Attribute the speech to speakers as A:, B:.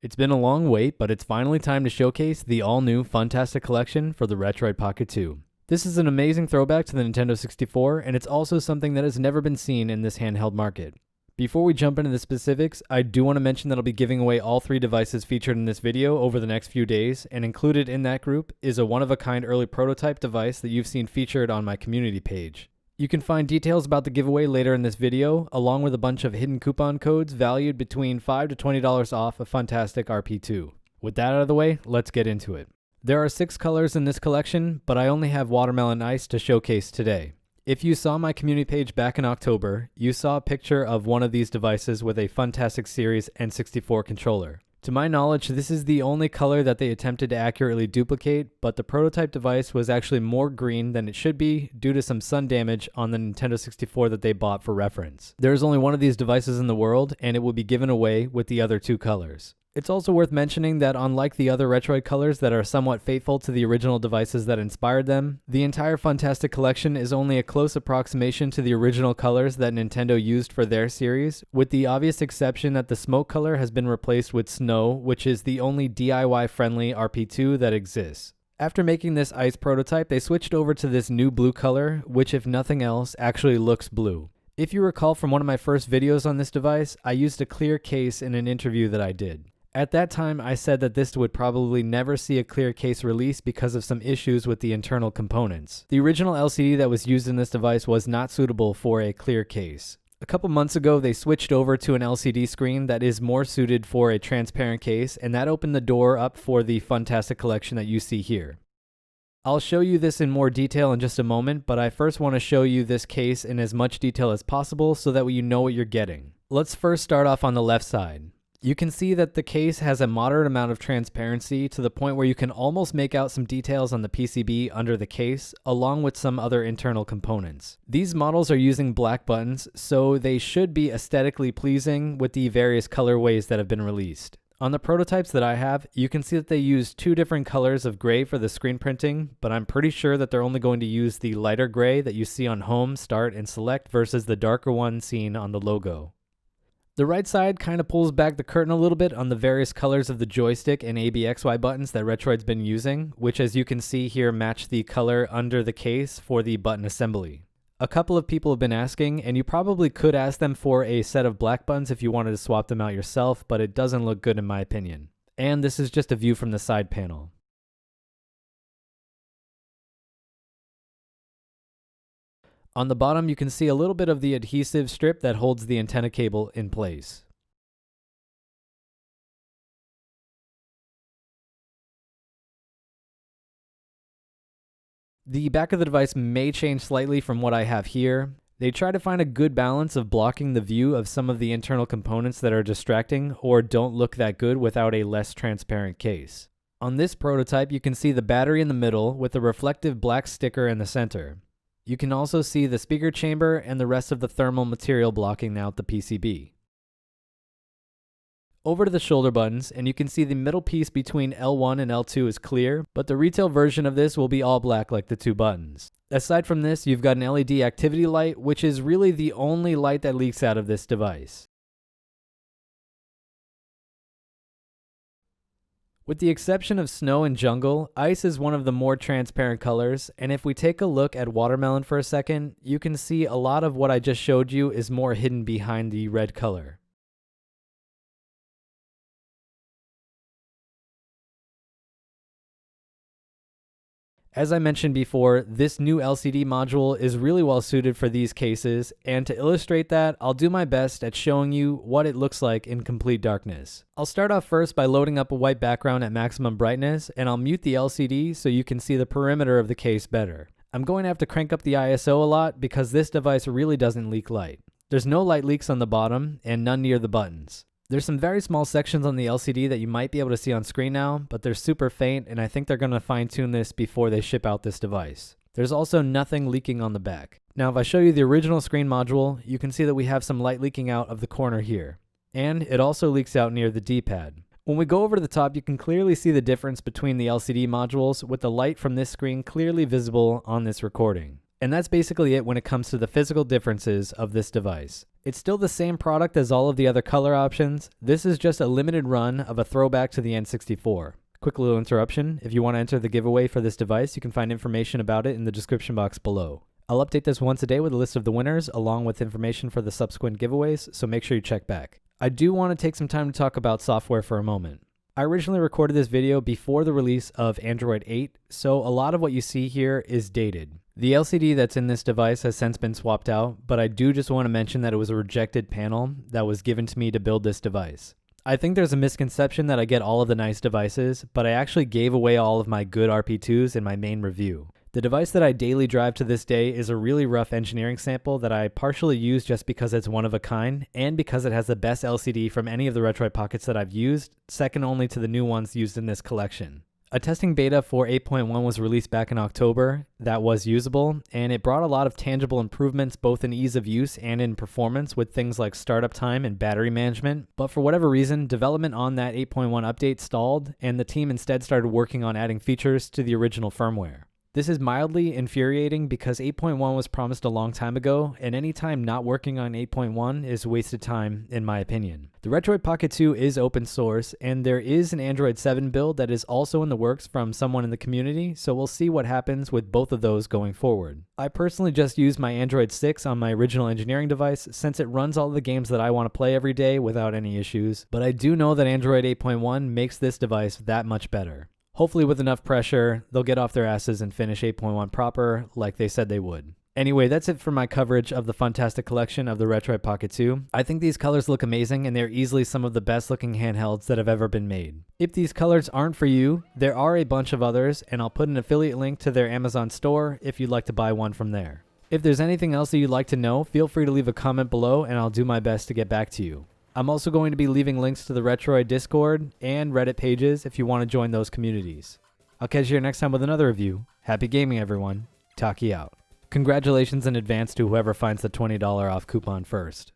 A: It's been a long wait, but it's finally time to showcase the all-new Funtastic Collection for the Retroid Pocket 2. This is an amazing throwback to the Nintendo 64, and it's also something that has never been seen in this handheld market. Before we jump into the specifics, I do want to mention that I'll be giving away all 3 devices featured in this video over the next few days, and included in that group is a one-of-a-kind early prototype device that you've seen featured on my community page. You can find details about the giveaway later in this video, along with a bunch of hidden coupon codes valued between $5 to $20 off a Funtastic RP2. With that out of the way, let's get into it. There are 6 colors in this collection, but I only have Watermelon Ice to showcase today. If you saw my community page back in October, you saw a picture of one of these devices with a Funtastic Series N64 controller. To my knowledge, this is the only color that they attempted to accurately duplicate, but the prototype device was actually more green than it should be due to some sun damage on the Nintendo 64 that they bought for reference. There is only one of these devices in the world, and it will be given away with the other 2 colors. It's also worth mentioning that unlike the other Retroid colors that are somewhat faithful to the original devices that inspired them, the entire Funtastic Collection is only a close approximation to the original colors that Nintendo used for their series, with the obvious exception that the smoke color has been replaced with snow, which is the only DIY-friendly RP2 that exists. After making this ice prototype, they switched over to this new blue color, which if nothing else, actually looks blue. If you recall from one of my first videos on this device, I used a clear case in an interview that I did. At that time, I said that this would probably never see a clear case release because of some issues with the internal components. The original LCD that was used in this device was not suitable for a clear case. A couple months ago, they switched over to an LCD screen that is more suited for a transparent case, and that opened the door up for the Funtastic Collection that you see here. I'll show you this in more detail in just a moment, but I first want to show you this case in as much detail as possible so that you know what you're getting. Let's first start off on the left side. You can see that the case has a moderate amount of transparency to the point where you can almost make out some details on the PCB under the case, along with some other internal components. These models are using black buttons, so they should be aesthetically pleasing with the various colorways that have been released. On the prototypes that I have, you can see that they use 2 different colors of gray for the screen printing, but I'm pretty sure that they're only going to use the lighter gray that you see on Home, Start, and Select versus the darker one seen on the logo. The right side kind of pulls back the curtain a little bit on the various colors of the joystick and ABXY buttons that Retroid's been using, which as you can see here match the color under the case for the button assembly. A couple of people have been asking, and you probably could ask them for a set of black buttons if you wanted to swap them out yourself, but it doesn't look good in my opinion. And this is just a view from the side panel. On the bottom, you can see a little bit of the adhesive strip that holds the antenna cable in place. The back of the device may change slightly from what I have here. They try to find a good balance of blocking the view of some of the internal components that are distracting or don't look that good without a less transparent case. On this prototype, you can see the battery in the middle with a reflective black sticker in the center. You can also see the speaker chamber and the rest of the thermal material blocking out the PCB. Over to the shoulder buttons, and you can see the middle piece between L1 and L2 is clear, but the retail version of this will be all black like the 2 buttons. Aside from this, you've got an LED activity light, which is really the only light that leaks out of this device. With the exception of snow and jungle, ice is one of the more transparent colors, and if we take a look at watermelon for a second, you can see a lot of what I just showed you is more hidden behind the red color. As I mentioned before, this new LCD module is really well suited for these cases, and to illustrate that, I'll do my best at showing you what it looks like in complete darkness. I'll start off first by loading up a white background at maximum brightness, and I'll mute the LCD so you can see the perimeter of the case better. I'm going to have to crank up the ISO a lot because this device really doesn't leak light. There's no light leaks on the bottom, and none near the buttons. There's some very small sections on the LCD that you might be able to see on screen now, but they're super faint, and I think they're going to fine-tune this before they ship out this device. There's also nothing leaking on the back. Now if I show you the original screen module, you can see that we have some light leaking out of the corner here. And it also leaks out near the D-pad. When we go over to the top, you can clearly see the difference between the LCD modules with the light from this screen clearly visible on this recording. And that's basically it when it comes to the physical differences of this device. It's still the same product as all of the other color options. This is just a limited run of a throwback to the N64. Quick little interruption. If you want to enter the giveaway for this device, you can find information about it in the description box below. I'll update this once a day with a list of the winners along with information for the subsequent giveaways, so make sure you check back. I do want to take some time to talk about software for a moment. I originally recorded this video before the release of Android 8, so a lot of what you see here is dated. The LCD that's in this device has since been swapped out, but I do just want to mention that it was a rejected panel that was given to me to build this device. I think there's a misconception that I get all of the nice devices, but I actually gave away all of my good RP2s in my main review. The device that I daily drive to this day is a really rough engineering sample that I partially use just because it's one of a kind and because it has the best LCD from any of the Retroid Pockets that I've used, second only to the new ones used in this collection. A testing beta for 8.1 was released back in October that was usable, and it brought a lot of tangible improvements both in ease of use and in performance with things like startup time and battery management. But for whatever reason, development on that 8.1 update stalled, and the team instead started working on adding features to the original firmware. This is mildly infuriating because 8.1 was promised a long time ago, and any time not working on 8.1 is wasted time, in my opinion. The Retroid Pocket 2 is open source, and there is an Android 7 build that is also in the works from someone in the community, so we'll see what happens with both of those going forward. I personally just use my Android 6 on my original engineering device since it runs all the games that I want to play every day without any issues, but I do know that Android 8.1 makes this device that much better. Hopefully with enough pressure, they'll get off their asses and finish 8.1 proper like they said they would. Anyway, that's it for my coverage of the Funtastic Collection of the Retroid Pocket 2. I think these colors look amazing and they're easily some of the best looking handhelds that have ever been made. If these colors aren't for you, there are a bunch of others, and I'll put an affiliate link to their Amazon store if you'd like to buy one from there. If there's anything else that you'd like to know, feel free to leave a comment below and I'll do my best to get back to you. I'm also going to be leaving links to the Retroid Discord and Reddit pages if you want to join those communities. I'll catch you here next time with another review. Happy gaming, everyone. Taki out. Congratulations in advance to whoever finds the $20 off coupon first.